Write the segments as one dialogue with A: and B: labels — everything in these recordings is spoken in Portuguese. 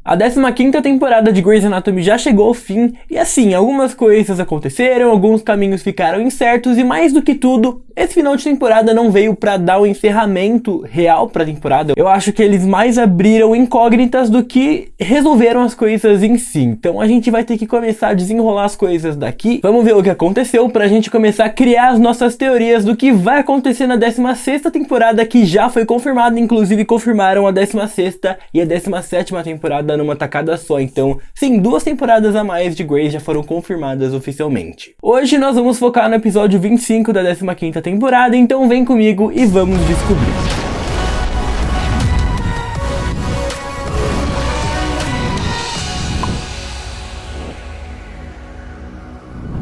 A: A 15ª temporada de Grey's Anatomy já chegou ao fim, e assim, algumas coisas aconteceram, alguns caminhos ficaram incertos, e mais do que tudo, esse final de temporada não veio pra dar o encerramento real pra temporada. Eu acho que eles mais abriram incógnitas do que resolveram as coisas em si. Então a gente vai ter que começar a desenrolar as coisas daqui. Vamos ver o que aconteceu pra gente começar a criar as nossas teorias do que vai acontecer na 16ª temporada, que já foi confirmada, inclusive confirmaram a 16ª e a 17ª temporada numa tacada só. Então, sim, 2 temporadas a mais de Grey's já foram confirmadas oficialmente. Hoje nós vamos focar no episódio 25 da 15ª temporada, então vem comigo e vamos descobrir.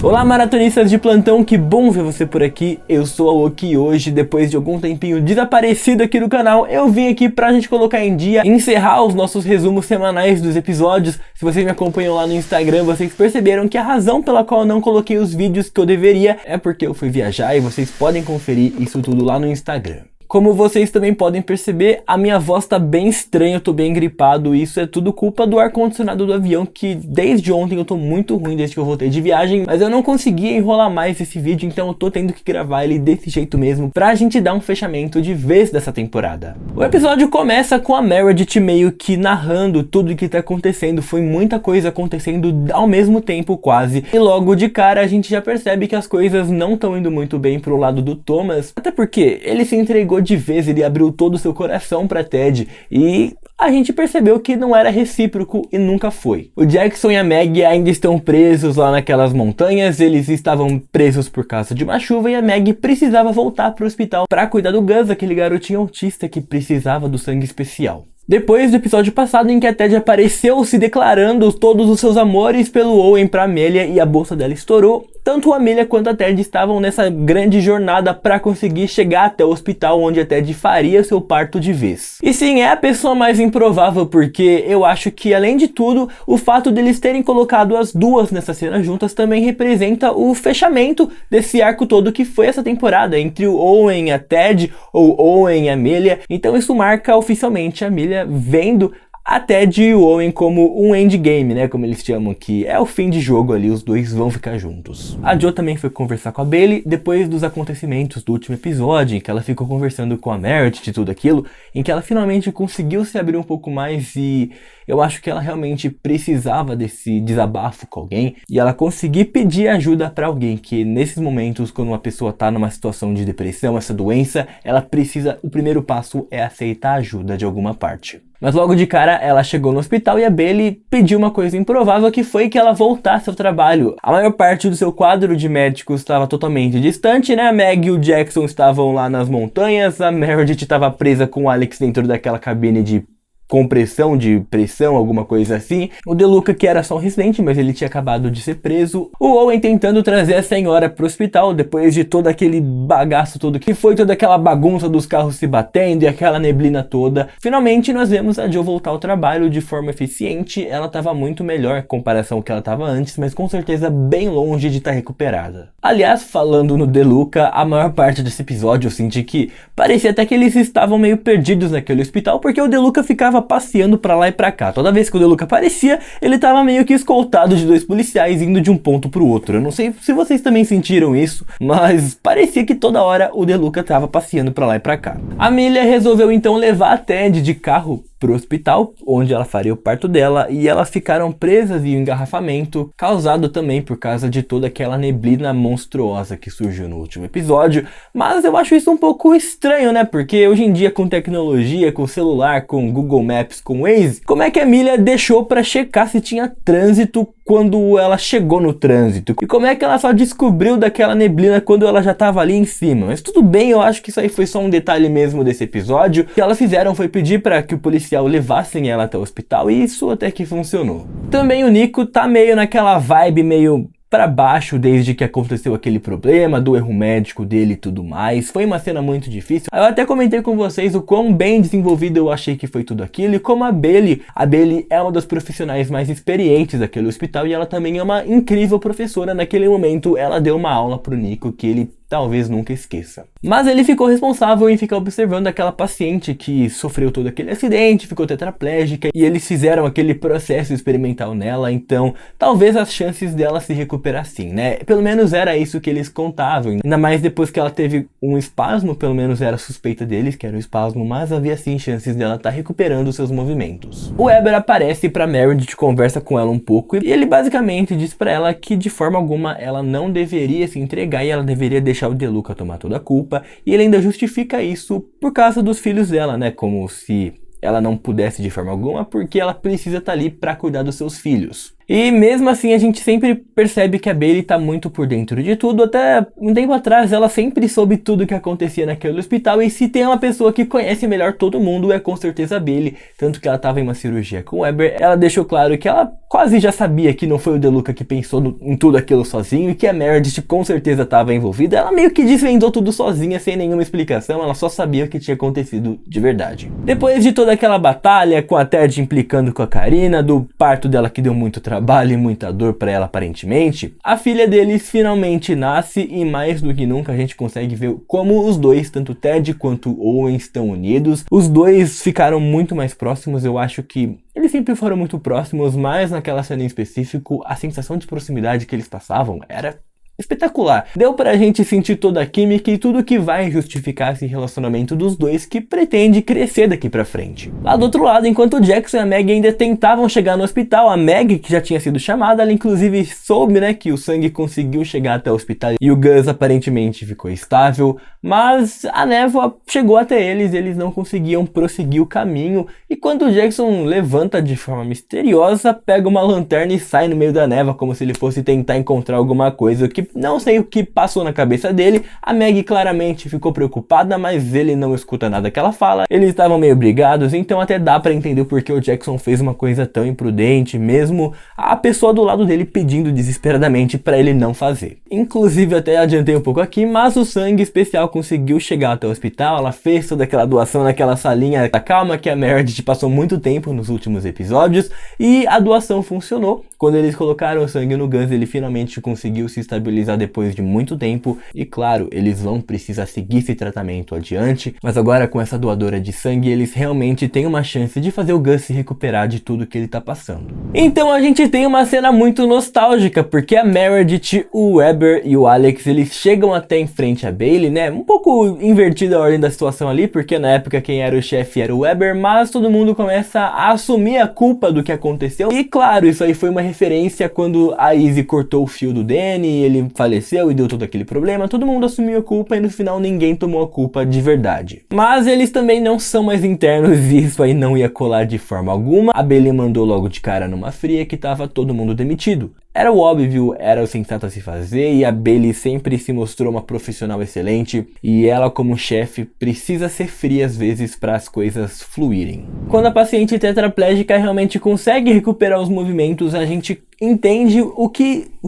A: Olá, maratonistas de plantão, que bom ver você por aqui. Eu sou a Oki e hoje, depois de algum tempinho desaparecido aqui do canal, eu vim aqui pra gente colocar em dia, encerrar os nossos resumos semanais dos episódios. Se vocês me acompanham lá no Instagram, vocês perceberam que a razão pela qual eu não coloquei os vídeos que eu deveria é porque eu fui viajar, e vocês podem conferir isso tudo lá no Instagram. Como vocês também podem perceber, a minha voz tá bem estranha, eu tô bem gripado, e isso é tudo culpa do ar-condicionado do avião, que desde ontem eu tô muito ruim desde que eu voltei de viagem, mas eu não conseguia enrolar mais esse vídeo, então eu tô tendo que gravar ele desse jeito mesmo, pra gente dar um fechamento de vez dessa temporada. O episódio começa com a Meredith meio que narrando tudo o que tá acontecendo, foi muita coisa acontecendo ao mesmo tempo quase, e logo de cara a gente já percebe que as coisas não estão indo muito bem pro lado do Thomas, até porque ele se entregou de vez, ele abriu todo o seu coração pra Ted, e a gente percebeu que não era recíproco e nunca foi. O Jackson e a Meg ainda estão presos lá naquelas montanhas, eles estavam presos por causa de uma chuva, e a Meg precisava voltar pro hospital pra cuidar do Gus, aquele garotinho autista que precisava do sangue especial. Depois do episódio passado em que a Ted apareceu se declarando todos os seus amores pelo Owen pra Amelia e a bolsa dela estourou, tanto a Amelia quanto a Ted estavam nessa grande jornada para conseguir chegar até o hospital onde a Ted faria seu parto de vez. E sim, é a pessoa mais improvável, porque eu acho que, além de tudo, o fato deles terem colocado as duas nessa cena juntas também representa o fechamento desse arco todo que foi essa temporada, entre o Owen e a Ted, ou Owen e a Amelia. Então isso marca oficialmente a Amelia vendo a Ted e o Owen como um endgame, né, como eles chamam, que é o fim de jogo ali, os dois vão ficar juntos. A Jo também foi conversar com a Bailey depois dos acontecimentos do último episódio, em que ela ficou conversando com a Meredith e tudo aquilo, em que ela finalmente conseguiu se abrir um pouco mais, e eu acho que ela realmente precisava desse desabafo com alguém, e ela conseguir pedir ajuda pra alguém, que nesses momentos, quando uma pessoa tá numa situação de depressão, essa doença, ela precisa, o primeiro passo é aceitar ajuda de alguma parte. Mas logo de cara ela chegou no hospital e a Bailey pediu uma coisa improvável, que foi que ela voltasse ao trabalho. A maior parte do seu quadro de médicos estava totalmente distante, né? A Meg e o Jackson estavam lá nas montanhas, a Meredith estava presa com o Alex dentro daquela cabine de compressão, de pressão, alguma coisa assim. O DeLuca, que era só um residente, mas ele tinha acabado de ser preso. O Owen tentando trazer a senhora pro hospital, depois de todo aquele bagaço todo que foi, toda aquela bagunça dos carros se batendo e aquela neblina toda. Finalmente nós vemos a Jo voltar ao trabalho de forma eficiente. Ela estava muito melhor em comparação ao que ela estava antes, mas com certeza bem longe de estar recuperada. Aliás, falando no DeLuca, a maior parte desse episódio eu senti que parecia até que eles estavam meio perdidos naquele hospital, porque o DeLuca ficava passeando pra lá e pra cá. Toda vez que o DeLuca aparecia, ele tava meio que escoltado de 2 policiais indo de um ponto pro outro. Eu não sei se vocês também sentiram isso, mas parecia que toda hora o DeLuca tava passeando pra lá e pra cá. A Amelia resolveu então levar a Ted de carro pro hospital, onde ela faria o parto dela, e elas ficaram presas em um engarrafamento, causado também por causa de toda aquela neblina monstruosa que surgiu no último episódio. Mas eu acho isso um pouco estranho, né? Porque hoje em dia, com tecnologia, com celular, com Google Maps, com Waze, como é que a Amelia deixou pra checar se tinha trânsito quando ela chegou no trânsito? E como é que ela só descobriu daquela neblina quando ela já tava ali em cima? Mas tudo bem, eu acho que isso aí foi só um detalhe mesmo desse episódio. O que elas fizeram foi pedir para que o policial levassem ela até o hospital, e isso até que funcionou. Também o Nico tá meio naquela vibe meio pra baixo desde que aconteceu aquele problema do erro médico dele e tudo mais. Foi uma cena muito difícil. Eu até comentei com vocês o quão bem desenvolvido eu achei que foi tudo aquilo, e como a Bailey é uma das profissionais mais experientes daquele hospital, e ela também é uma incrível professora. Naquele momento ela deu uma aula pro Nico que ele talvez nunca esqueça. Mas ele ficou responsável em ficar observando aquela paciente que sofreu todo aquele acidente, ficou tetraplégica, e eles fizeram aquele processo experimental nela, então talvez as chances dela se recuperar sim, né? Pelo menos era isso que eles contavam, ainda mais depois que ela teve um espasmo, pelo menos era a suspeita deles que era um espasmo, mas havia sim chances dela estar recuperando seus movimentos. O Weber aparece pra Meredith, conversa com ela um pouco, e ele basicamente diz pra ela que de forma alguma ela não deveria se entregar e ela deveria deixar o DeLuca tomar toda a culpa, e ele ainda justifica isso por causa dos filhos dela, né? Como se ela não pudesse de forma alguma, porque ela precisa estar ali para cuidar dos seus filhos. E mesmo assim a gente sempre percebe que a Bailey tá muito por dentro de tudo. Até um tempo atrás ela sempre soube tudo o que acontecia naquele hospital, e se tem uma pessoa que conhece melhor todo mundo é com certeza a Bailey. Tanto que ela tava em uma cirurgia com o Weber, ela deixou claro que ela quase já sabia que não foi o DeLuca que pensou em tudo aquilo sozinho e que a Meredith com certeza estava envolvida. Ela meio que desvendou tudo sozinha sem nenhuma explicação, ela só sabia o que tinha acontecido de verdade. Depois de toda aquela batalha com a Ted implicando com a Karina, do parto dela que deu muito trabalho e muita dor para ela aparentemente, a filha deles finalmente nasce, e mais do que nunca a gente consegue ver como os dois, tanto Ted quanto Owen, estão unidos. Os dois ficaram muito mais próximos, eu acho que eles sempre foram muito próximos, mas naquela cena em específico a sensação de proximidade que eles passavam era espetacular. Deu pra gente sentir toda a química e tudo que vai justificar esse relacionamento dos dois que pretende crescer daqui pra frente. Lá do outro lado, enquanto o Jackson e a Meg ainda tentavam chegar no hospital, a Meg, que já tinha sido chamada, ela inclusive soube, né, que o sangue conseguiu chegar até o hospital e o Gus aparentemente ficou estável, mas a névoa chegou até eles e eles não conseguiam prosseguir o caminho, e quando o Jackson levanta de forma misteriosa, pega uma lanterna e sai no meio da névoa como se ele fosse tentar encontrar alguma coisa, que não sei o que passou na cabeça dele. A Meg claramente ficou preocupada, mas ele não escuta nada que ela fala. Eles estavam meio brigados, então até dá pra entender porque o Jackson fez uma coisa tão imprudente, mesmo a pessoa do lado dele pedindo desesperadamente pra ele não fazer. Inclusive até adiantei um pouco aqui, mas o sangue especial conseguiu chegar até o hospital. Ela fez toda aquela doação naquela salinha da calma que a Meredith passou muito tempo nos últimos episódios, e a doação funcionou. Quando eles colocaram o sangue no Gus, ele finalmente conseguiu se estabilizar depois de muito tempo, e claro, eles vão precisar seguir esse tratamento adiante, mas agora com essa doadora de sangue, eles realmente têm uma chance de fazer o Gus se recuperar de tudo que ele tá passando. Então a gente tem uma cena muito nostálgica, porque a Meredith, o Weber e o Alex, eles chegam até em frente a Bailey, né, um pouco invertida a ordem da situação ali, porque na época quem era o chefe era o Weber, mas todo mundo começa a assumir a culpa do que aconteceu, e claro, isso aí foi uma referência quando a Izzy cortou o fio do Danny, ele faleceu e deu todo aquele problema, todo mundo assumiu a culpa e no final ninguém tomou a culpa de verdade. Mas eles também não são mais internos e isso aí não ia colar de forma alguma. A Bailey mandou logo de cara numa fria que tava todo mundo demitido. Era o óbvio, era o sensato a se fazer, e a Bailey sempre se mostrou uma profissional excelente, e ela como chefe precisa ser fria às vezes para as coisas fluírem. Quando a paciente tetraplégica realmente consegue recuperar os movimentos, a gente entende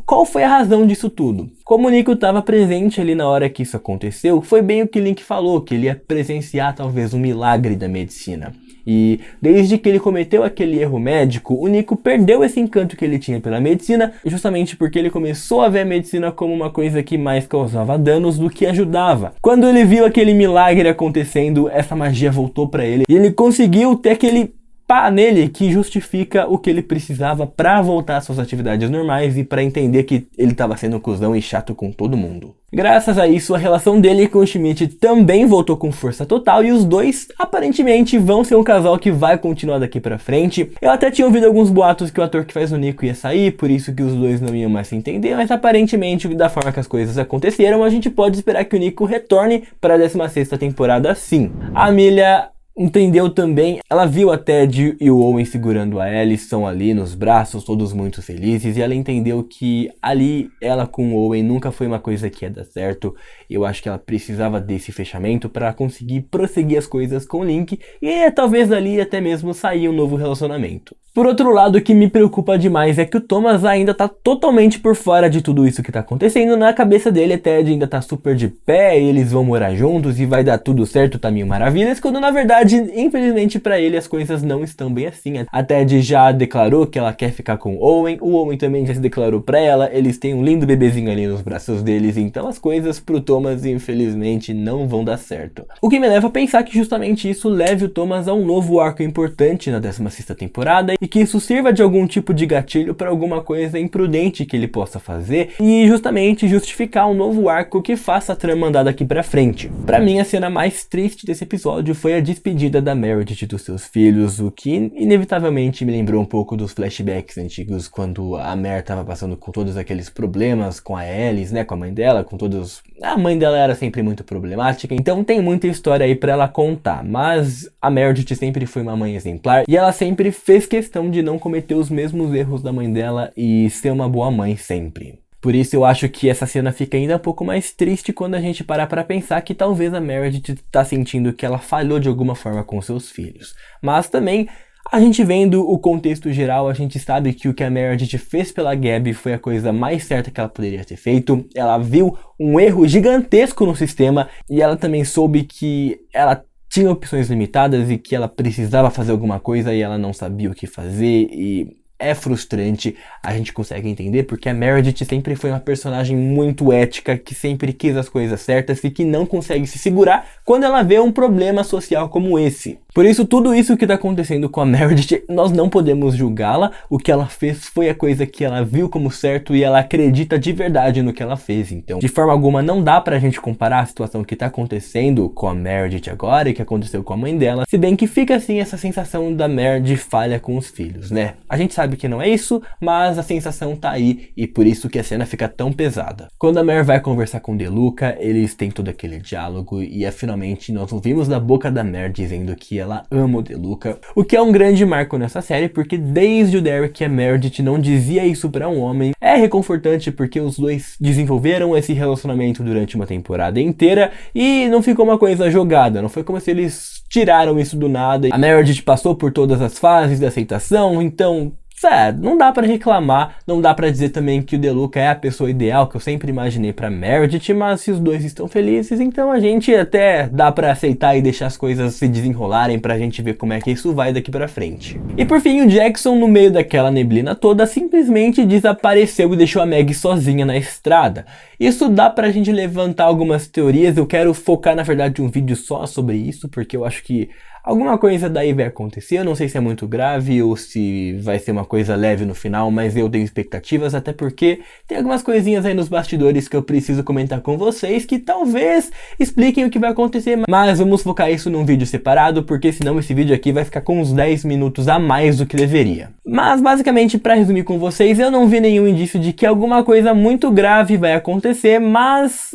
A: qual foi a razão disso tudo. Como o Nico estava presente ali na hora que isso aconteceu, foi bem o que Link falou, que ele ia presenciar talvez um milagre da medicina. E desde que ele cometeu aquele erro médico, o Nico perdeu esse encanto que ele tinha pela medicina, justamente porque ele começou a ver a medicina como uma coisa que mais causava danos do que ajudava. Quando ele viu aquele milagre acontecendo, essa magia voltou para ele e ele conseguiu ter aquele pá nele que justifica o que ele precisava para voltar às suas atividades normais e para entender que ele estava sendo cuzão e chato com todo mundo. Graças a isso, a relação dele com o Schmidt também voltou com força total, e os dois aparentemente vão ser um casal que vai continuar daqui pra frente. Eu até tinha ouvido alguns boatos que o ator que faz o Nico ia sair, por isso que os dois não iam mais se entender, mas aparentemente, da forma que as coisas aconteceram, a gente pode esperar que o Nico retorne para a 16ª temporada sim. A Amelia entendeu também, ela viu a Ted e o Owen segurando a Ellie, estão ali nos braços, todos muito felizes, e ela entendeu que ali, ela com o Owen nunca foi uma coisa que ia dar certo. Eu acho que ela precisava desse fechamento para conseguir prosseguir as coisas com o Link, e talvez dali até mesmo sair um novo relacionamento. Por outro lado, o que me preocupa demais é que o Thomas ainda tá totalmente por fora de tudo isso que tá acontecendo. Na cabeça dele, a Ted ainda tá super de pé, eles vão morar juntos e vai dar tudo certo, tá mil maravilhas, quando na verdade verdade, infelizmente pra ele as coisas não estão bem assim. A Ted já declarou que ela quer ficar com o Owen também já se declarou pra ela, eles têm um lindo bebezinho ali nos braços deles, então as coisas pro Thomas infelizmente não vão dar certo. O que me leva a pensar que justamente isso leve o Thomas a um novo arco importante na 16ª temporada e que isso sirva de algum tipo de gatilho pra alguma coisa imprudente que ele possa fazer e justamente justificar um novo arco que faça a trama andar daqui pra frente. Pra mim a cena mais triste desse episódio foi a despedida da Meredith dos seus filhos, o que inevitavelmente me lembrou um pouco dos flashbacks antigos quando a Mer tava passando com todos aqueles problemas com a Alice, né, com a mãe dela, com todos... A mãe dela era sempre muito problemática, então tem muita história aí pra ela contar, mas a Meredith sempre foi uma mãe exemplar e ela sempre fez questão de não cometer os mesmos erros da mãe dela e ser uma boa mãe sempre. Por isso eu acho que essa cena fica ainda um pouco mais triste quando a gente parar pra pensar que talvez a Meredith tá sentindo que ela falhou de alguma forma com seus filhos. Mas também, a gente vendo o contexto geral, a gente sabe que o que a Meredith fez pela Gabby foi a coisa mais certa que ela poderia ter feito. Ela viu um erro gigantesco no sistema e ela também soube que ela tinha opções limitadas e que ela precisava fazer alguma coisa e ela não sabia o que fazer e... é frustrante, a gente consegue entender porque a Meredith sempre foi uma personagem muito ética, que sempre quis as coisas certas e que não consegue se segurar quando ela vê um problema social como esse. Por isso, tudo isso que está acontecendo com a Meredith, nós não podemos julgá-la. O que ela fez foi a coisa que ela viu como certo e ela acredita de verdade no que ela fez. Então, de forma alguma, não dá pra gente comparar a situação que está acontecendo com a Meredith agora e que aconteceu com a mãe dela, se bem que fica assim essa sensação da Mer de falha com os filhos, né? A gente sabe que não é isso, mas a sensação tá aí e por isso que a cena fica tão pesada. Quando a Mer vai conversar com DeLuca, eles têm todo aquele diálogo e finalmente nós ouvimos da boca da Mer dizendo que ela ama o DeLuca, o que é um grande marco nessa série, porque desde o Derek a Meredith não dizia isso pra um homem. É reconfortante porque os dois desenvolveram esse relacionamento durante uma temporada inteira e não ficou uma coisa jogada, não foi como se eles tiraram isso do nada. A Meredith passou por todas as fases da aceitação, então... não dá pra reclamar, não dá pra dizer também que o DeLuca é a pessoa ideal que eu sempre imaginei pra Meredith, mas se os dois estão felizes, então a gente até dá pra aceitar e deixar as coisas se desenrolarem pra gente ver como é que isso vai daqui pra frente. E por fim, o Jackson, no meio daquela neblina toda, simplesmente desapareceu e deixou a Meg sozinha na estrada. Isso dá pra gente levantar algumas teorias, eu quero focar na verdade um vídeo só sobre isso, porque eu acho que alguma coisa daí vai acontecer, eu não sei se é muito grave ou se vai ser uma coisa leve no final, mas eu tenho expectativas, até porque tem algumas coisinhas aí nos bastidores que eu preciso comentar com vocês que talvez expliquem o que vai acontecer, mas vamos focar isso num vídeo separado, porque senão esse vídeo aqui vai ficar com uns 10 minutos a mais do que deveria. Mas basicamente, pra resumir com vocês, eu não vi nenhum indício de que alguma coisa muito grave vai acontecer, mas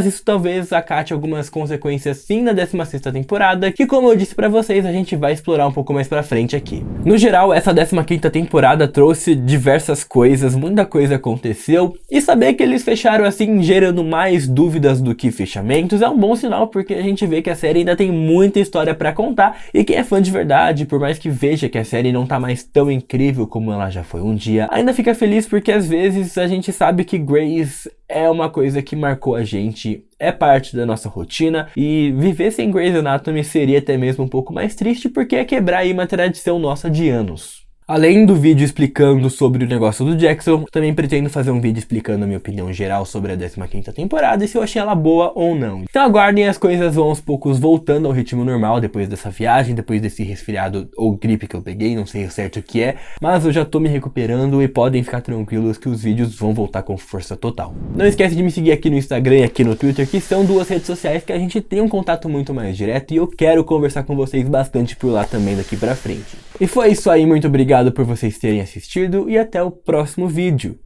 A: isso talvez acate algumas consequências sim na 16ª temporada, que como eu disse pra vocês, a gente vai explorar um pouco mais pra frente aqui. No geral, essa 15ª temporada trouxe diversas coisas, muita coisa aconteceu, e saber que eles fecharam assim, gerando mais dúvidas do que fechamentos, é um bom sinal, porque a gente vê que a série ainda tem muita história pra contar, e quem é fã de verdade, por mais que veja que a série não tá mais tão incrível como ela já foi um dia, ainda fica feliz porque às vezes a gente sabe que Grey's é uma coisa que marcou a gente, é parte da nossa rotina, e viver sem Grey's Anatomy seria até mesmo um pouco mais triste, porque é quebrar aí uma tradição nossa de anos. Além do vídeo explicando sobre o negócio do Jackson, também pretendo fazer um vídeo explicando a minha opinião geral sobre a 15ª temporada e se eu achei ela boa ou não. Então aguardem, as coisas vão aos poucos voltando ao ritmo normal depois dessa viagem, depois desse resfriado ou gripe que eu peguei, não sei o certo o que é, mas eu já tô me recuperando e podem ficar tranquilos que os vídeos vão voltar com força total. Não esquece de me seguir aqui no Instagram e aqui no Twitter, que são duas redes sociais que a gente tem um contato muito mais direto e eu quero conversar com vocês bastante por lá também daqui pra frente. E foi isso aí, muito obrigado por vocês terem assistido e até o próximo vídeo.